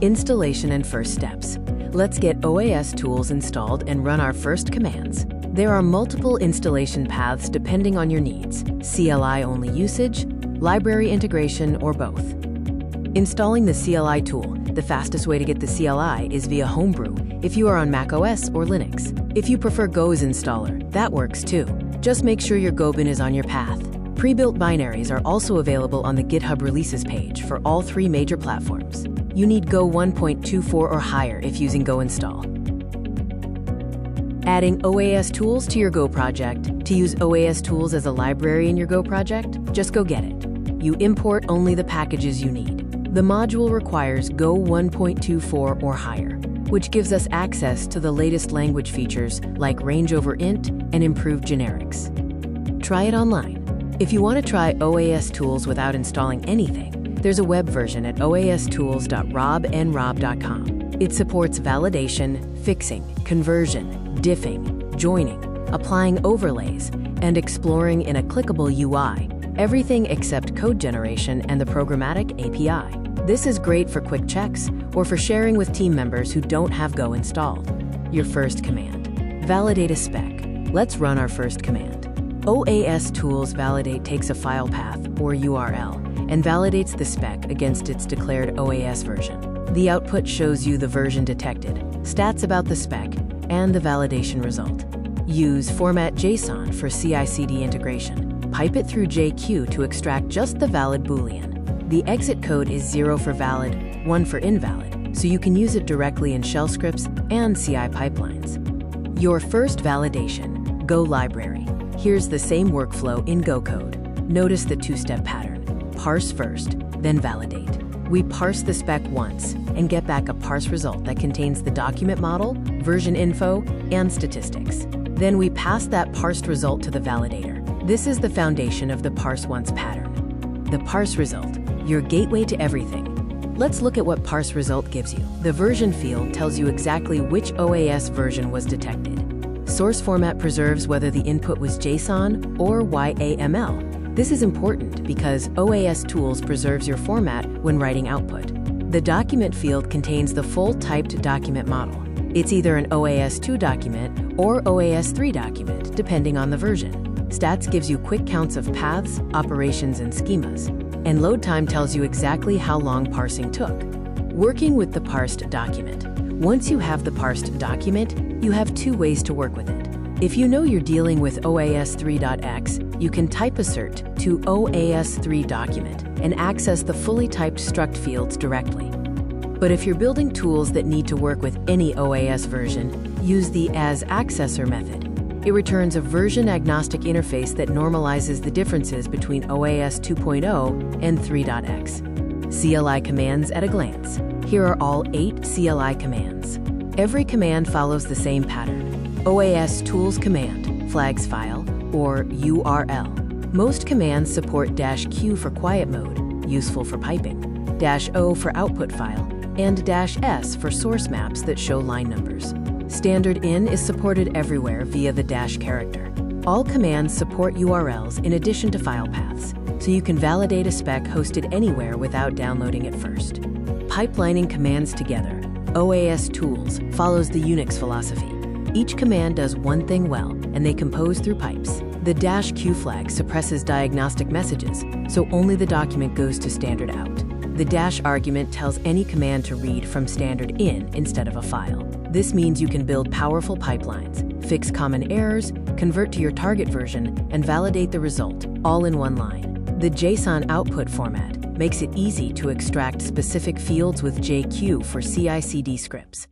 Installation and first steps. Let's get OAS tools installed and run our first commands. There are multiple installation paths depending on your needs: CLI-only usage, library integration, or both. Installing the CLI tool. The fastest way to get the CLI is via Homebrew if you are on macOS or Linux. If you prefer Go's installer, that works too. Just make sure your Go bin is on your path. Pre-built binaries are also available on the GitHub releases page for all 3 major platforms. You need Go 1.24 or higher if using Go install. Adding OAS tools to your Go project. To use OAS tools as a library in your Go project, just go get it. You import only the packages you need. The module requires Go 1.24 or higher, which gives us access to the latest language features like range over int and improved generics. Try it online. If you want to try OAS tools without installing anything, there's a web version at oastools.robnrob.com. It supports validation, fixing, conversion, diffing, joining, applying overlays, and exploring in a clickable UI, everything except code generation and the programmatic API. This is great for quick checks or for sharing with team members who don't have Go installed. Your first command. Validate a spec. Let's run our first command. OAS tools validate takes a file path, or URL, and validates the spec against its declared OAS version. The output shows you the version detected, stats about the spec, and the validation result. Use format JSON for CI/CD integration. Pipe it through JQ to extract just the valid Boolean. The exit code is 0 for valid, 1 for invalid, so you can use it directly in shell scripts and CI pipelines. Your first validation, Go library. Here's the same workflow in Go code. Notice the 2-step pattern. Parse first, then validate. We parse the spec once and get back a parse result that contains the document model, version info, and statistics. Then we pass that parsed result to the validator. This is the foundation of the parse once pattern. The parse result, your gateway to everything. Let's look at what parse result gives you. The version field tells you exactly which OAS version was detected. Source format preserves whether the input was JSON or YAML. This is important because OAS tools preserves your format when writing output. The document field contains the full typed document model. It's either an OAS2 document or OAS3 document, depending on the version. Stats gives you quick counts of paths, operations, and schemas. And load time tells you exactly how long parsing took. Working with the parsed document. Once you have the parsed document, you have 2 ways to work with it. If you know you're dealing with OAS3.x, you can type assert to OAS3 document and access the fully typed struct fields directly. But if you're building tools that need to work with any OAS version, use the asAccessor method. It returns a version-agnostic interface that normalizes the differences between OAS 2.0 and 3.x. CLI commands at a glance. Here are all 8 CLI commands. Every command follows the same pattern. OAS tools command, flags file, or URL. Most commands support -Q for quiet mode, useful for piping, -O for output file, and -S for source maps that show line numbers. Standard in is supported everywhere via the - character. All commands support URLs in addition to file paths, so you can validate a spec hosted anywhere without downloading it first. Pipelining commands together. OAS tools follows the Unix philosophy. Each command does one thing well, and they compose through pipes. The -Q flag suppresses diagnostic messages, so only the document goes to standard out. The - argument tells any command to read from standard in instead of a file. This means you can build powerful pipelines, fix common errors, convert to your target version, and validate the result, all in one line. The JSON output format makes it easy to extract specific fields with JQ for CI/CD scripts.